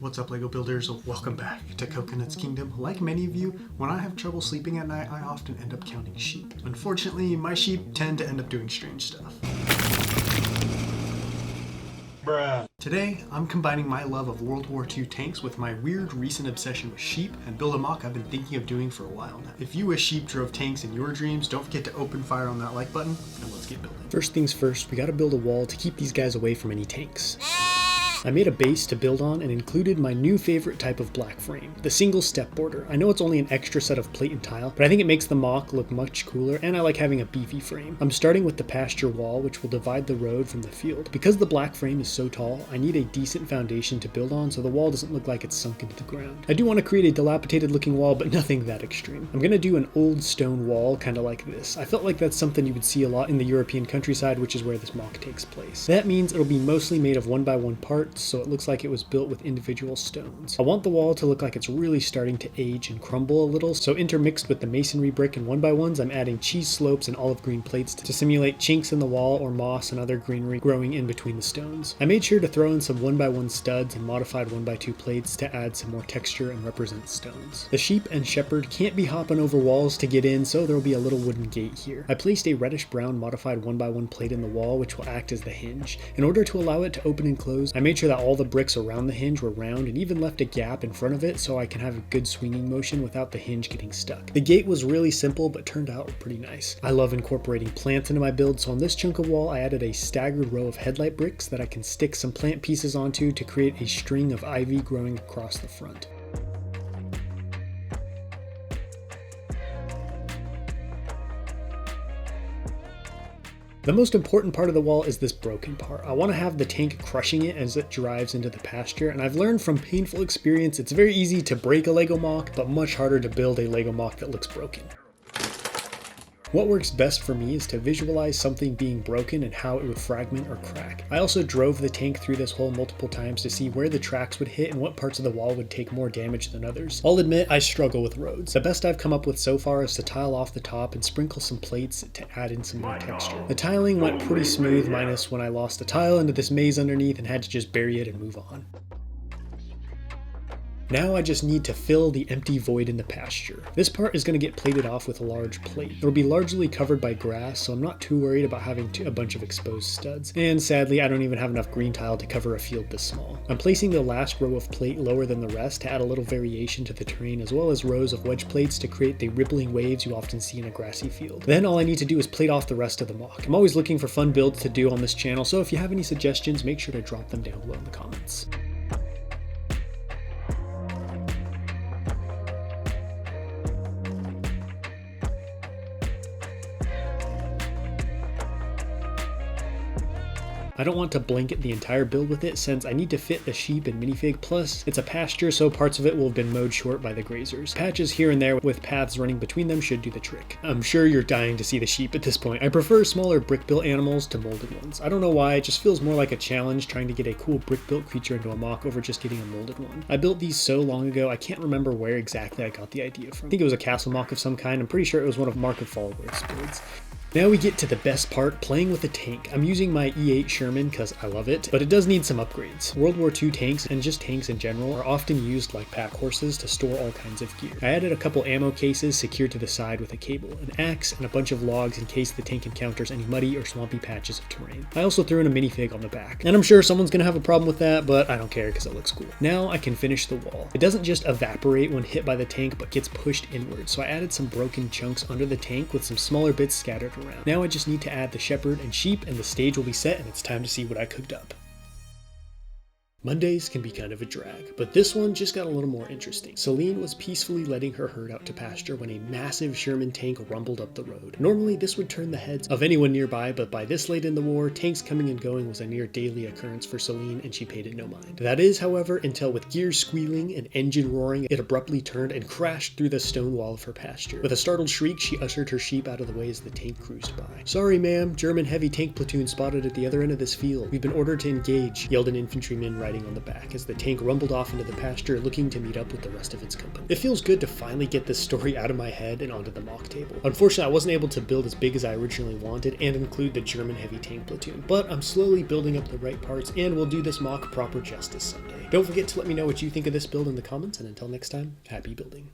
What's up, Lego builders? Welcome back to Coconut's Kingdom. Like many of you, when I have trouble sleeping at night, I often end up counting sheep. Unfortunately, my sheep tend to end up doing strange stuff. Bruh. Today, I'm combining my love of World War II tanks with my weird recent obsession with sheep and build a mock I've been thinking of doing for a while now. If you wish sheep drove tanks in your dreams, don't forget to open fire on that like button, and let's get building. First things first, we gotta build a wall to keep these guys away from any tanks. I made a base to build on and included my new favorite type of black frame, the single step border. I know it's only an extra set of plate and tile, but I think it makes the mock look much cooler, and I like having a beefy frame. I'm starting with the pasture wall, which will divide the road from the field. Because the black frame is so tall, I need a decent foundation to build on so the wall doesn't look like it's sunk into the ground. I do want to create a dilapidated looking wall, but nothing that extreme. I'm going to do an old stone wall, kind of like this. I felt like that's something you would see a lot in the European countryside, which is where this mock takes place. That means it'll be mostly made of 1x1 parts, so it looks like it was built with individual stones. I want the wall to look like it's really starting to age and crumble a little, so intermixed with the masonry brick and 1x1s, I'm adding cheese slopes and olive green plates to simulate chinks in the wall or moss and other greenery growing in between the stones. I made sure to throw in some 1x1 studs and modified 1x2 plates to add some more texture and represent stones. The sheep and shepherd can't be hopping over walls to get in, so there will be a little wooden gate here. I placed a reddish brown modified 1x1 plate in the wall, which will act as the hinge. In order to allow it to open and close, I made sure that all the bricks around the hinge were round and even left a gap in front of it so I can have a good swinging motion without the hinge getting stuck. The gate was really simple but turned out pretty nice. I love incorporating plants into my build, so on this chunk of wall I added a staggered row of headlight bricks that I can stick some plant pieces onto to create a string of ivy growing across the front. The most important part of the wall is this broken part. I want to have the tank crushing it as it drives into the pasture, and I've learned from painful experience it's very easy to break a Lego mock, but much harder to build a Lego mock that looks broken. What works best for me is to visualize something being broken and how it would fragment or crack. I also drove the tank through this hole multiple times to see where the tracks would hit and what parts of the wall would take more damage than others. I'll admit I struggle with roads. The best I've come up with so far is to tile off the top and sprinkle some plates to add in some more texture. The tiling went pretty smooth, minus when I lost a tile into this maze underneath and had to just bury it and move on. Now I just need to fill the empty void in the pasture. This part is going to get plated off with a large plate. It'll be largely covered by grass, so I'm not too worried about having a bunch of exposed studs. And sadly, I don't even have enough green tile to cover a field this small. I'm placing the last row of plate lower than the rest to add a little variation to the terrain, as well as rows of wedge plates to create the rippling waves you often see in a grassy field. Then all I need to do is plate off the rest of the mock. I'm always looking for fun builds to do on this channel, so if you have any suggestions, make sure to drop them down below in the comments. I don't want to blanket the entire build with it since I need to fit the sheep and minifig, plus it's a pasture so parts of it will have been mowed short by the grazers. Patches here and there with paths running between them should do the trick. I'm sure you're dying to see the sheep at this point. I prefer smaller brick-built animals to molded ones. I don't know why, it just feels more like a challenge trying to get a cool brick-built creature into a mock over just getting a molded one. I built these so long ago I can't remember where exactly I got the idea from. I think it was a castle mock of some kind. I'm pretty sure it was one of Mark of Fallworth's builds. Now we get to the best part, playing with the tank. I'm using my E8 Sherman because I love it, but it does need some upgrades. World War II tanks, and just tanks in general, are often used like pack horses to store all kinds of gear. I added a couple ammo cases secured to the side with a cable, an axe, and a bunch of logs in case the tank encounters any muddy or swampy patches of terrain. I also threw in a minifig on the back, and I'm sure someone's gonna have a problem with that, but I don't care because it looks cool. Now I can finish the wall. It doesn't just evaporate when hit by the tank, but gets pushed inward, so I added some broken chunks under the tank with some smaller bits scattered around. Now I just need to add the shepherd and sheep and the stage will be set, and it's time to see what I cooked up. Mondays can be kind of a drag, but this one just got a little more interesting. Celine was peacefully letting her herd out to pasture when a massive Sherman tank rumbled up the road. Normally this would turn the heads of anyone nearby, but by this late in the war, tanks coming and going was a near daily occurrence for Celine, and she paid it no mind. That is, however, until with gears squealing and engine roaring, it abruptly turned and crashed through the stone wall of her pasture. With a startled shriek, she ushered her sheep out of the way as the tank cruised by. "Sorry ma'am, German heavy tank platoon spotted at the other end of this field. We've been ordered to engage," yelled an infantryman riding riding on the back as the tank rumbled off into the pasture looking to meet up with the rest of its company. It feels good to finally get this story out of my head and onto the mock table. Unfortunately, I wasn't able to build as big as I originally wanted and include the German heavy tank platoon, but I'm slowly building up the right parts and we'll do this mock proper justice someday. Don't forget to let me know what you think of this build in the comments, and until next time, happy building.